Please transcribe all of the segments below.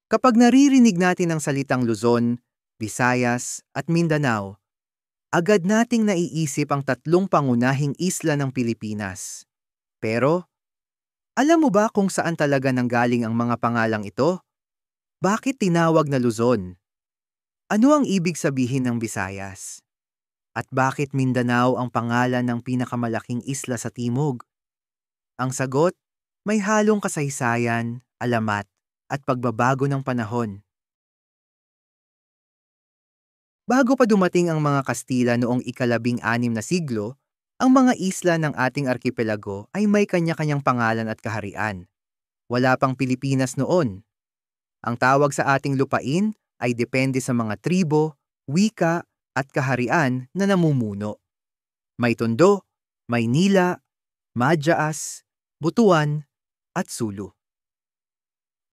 Kapag naririnig natin ang salitang Luzon, Visayas at Mindanao, agad nating naiisip ang tatlong pangunahing isla ng Pilipinas. Pero, alam mo ba kung saan talaga nanggaling ang mga pangalang ito? Bakit tinawag na Luzon? Ano ang ibig sabihin ng Visayas? At bakit Mindanao ang pangalan ng pinakamalaking isla sa timog? Ang sagot, may halong kasaysayan, alamat, at pagbabago ng panahon. Bago pa dumating ang mga Kastila noong ika-16 na siglo, ang mga isla ng ating arkipelago ay may kanya-kanyang pangalan at kaharian. Wala pang Pilipinas noon. Ang tawag sa ating lupain ay depende sa mga tribo, wika, at kaharian na namumuno. May Tondo, Maynila, Madyaas, Butuan, at Sulu.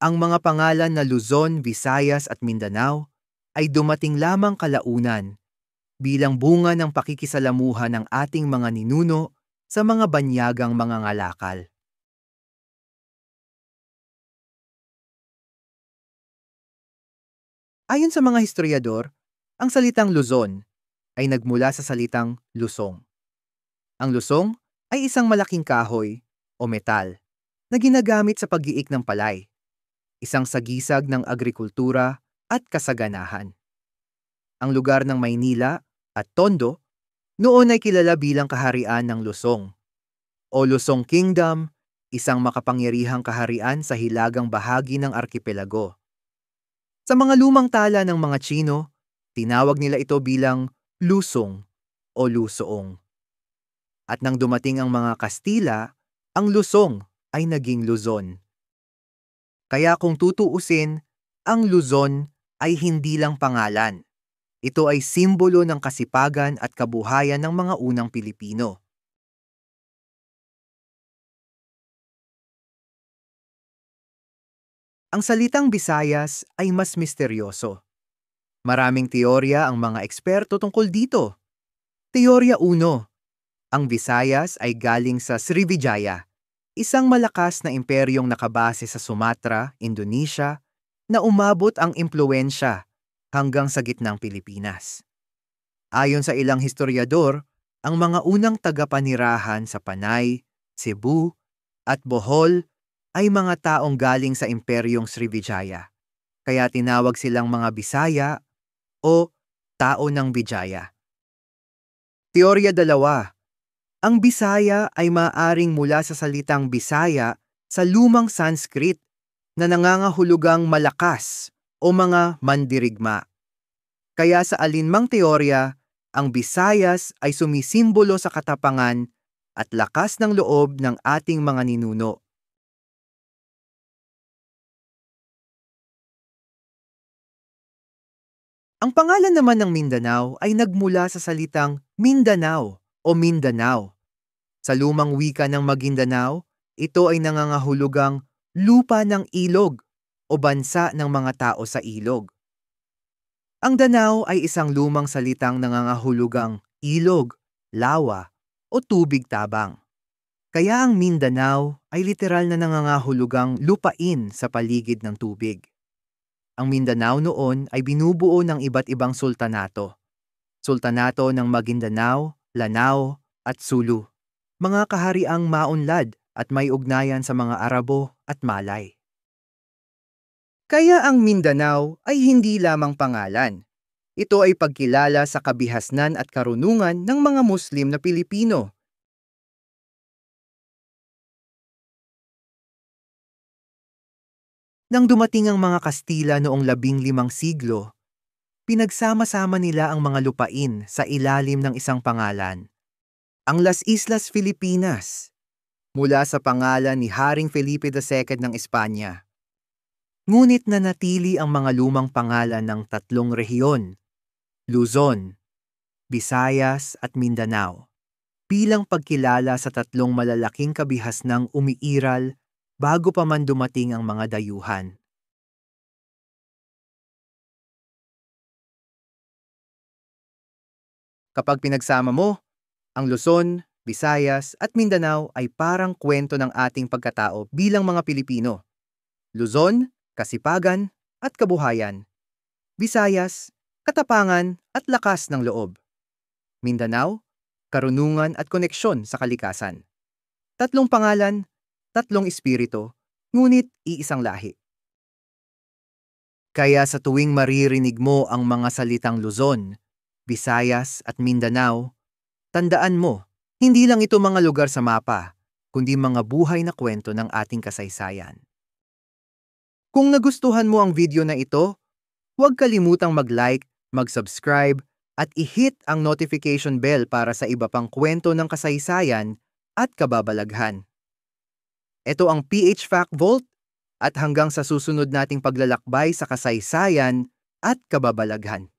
Ang mga pangalan na Luzon, Visayas at Mindanao ay dumating lamang kalaunan bilang bunga ng pakikisalamuha ng ating mga ninuno sa mga banyagang mga ngalakal. Ayon sa mga historiador, ang salitang Luzon ay nagmula sa salitang lusong. Ang lusong ay isang malaking kahoy o metal na ginagamit sa pag-iik ng palay, isang sagisag ng agrikultura at kasaganahan. Ang lugar ng Maynila at Tondo noon ay kilala bilang kaharian ng Lusong o Lusong Kingdom, isang makapangyarihang kaharian sa hilagang bahagi ng arkipelago. Sa mga lumang tala ng mga Tsino, tinawag nila ito bilang Lusong o Lusoong. At nang dumating ang mga Kastila, ang Lusong ay naging Luzon. Kaya kung tutuusin, ang Luzon ay hindi lang pangalan. Ito ay simbolo ng kasipagan at kabuhayan ng mga unang Pilipino. Ang salitang Visayas ay mas misteryoso. Maraming teorya ang mga eksperto tungkol dito. Teorya 1. Ang Visayas ay galing sa Srivijaya, isang malakas na imperyong nakabase sa Sumatra, Indonesia, na umabot ang impluensya hanggang sa gitnang Pilipinas. Ayon sa ilang historiador, ang mga unang tagapanirahan sa Panay, Cebu, at Bohol ay mga taong galing sa imperyong Srivijaya, kaya tinawag silang mga Bisaya o tao ng Bijaya. Teorya 2. Ang Bisaya ay maaaring mula sa salitang Bisaya sa lumang Sanskrit na nangangahulugang malakas o mga mandirigma. Kaya sa alinmang teorya, ang Visayas ay sumisimbolo sa katapangan at lakas ng loob ng ating mga ninuno. Ang pangalan naman ng Mindanao ay nagmula sa salitang Mindanao o Mindanao. Sa lumang wika ng Maguindanao, ito ay nangangahulugang lupa ng ilog o bansa ng mga tao sa ilog. Ang Danao ay isang lumang salitang nangangahulugang ilog, lawa, o tubig tabang. Kaya ang Mindanao ay literal na nangangahulugang lupain sa paligid ng tubig. Ang Mindanao noon ay binubuo ng iba't ibang sultanato. Sultanato ng Maguindanao, Lanao, at Sulu. Mga kahariang maunlad at may ugnayan sa mga Arabo at Malay. Kaya ang Mindanao ay hindi lamang pangalan. Ito ay pagkilala sa kabihasnan at karunungan ng mga Muslim na Pilipino. Nang dumating ang mga Kastila noong 15 siglo, pinagsama-sama nila ang mga lupain sa ilalim ng isang pangalan, ang Las Islas Filipinas, mula sa pangalan ni Haring Felipe II ng Espanya. Ngunit nanatili ang mga lumang pangalan ng tatlong rehiyon, Luzon, Visayas at Mindanao, bilang pagkilala sa tatlong malalaking kabihasnang umiiral bago pa man dumating ang mga dayuhan. Kapag pinagsama mo, ang Luzon, Visayas at Mindanao ay parang kwento ng ating pagkatao bilang mga Pilipino. Luzon, kasipagan, at kabuhayan. Visayas, katapangan at lakas ng loob. Mindanao, karunungan at koneksyon sa kalikasan. Tatlong pangalan, tatlong espiritu, ngunit iisang lahi. Kaya sa tuwing maririnig mo ang mga salitang Luzon, Visayas at Mindanao, tandaan mo, hindi lang ito mga lugar sa mapa, kundi mga buhay na kwento ng ating kasaysayan. Kung nagustuhan mo ang video na ito, huwag kalimutang mag-like, mag-subscribe, at i-hit ang notification bell para sa iba pang kwento ng kasaysayan at kababalaghan. Ito ang PH Fact Vault at hanggang sa susunod nating paglalakbay sa kasaysayan at kababalaghan.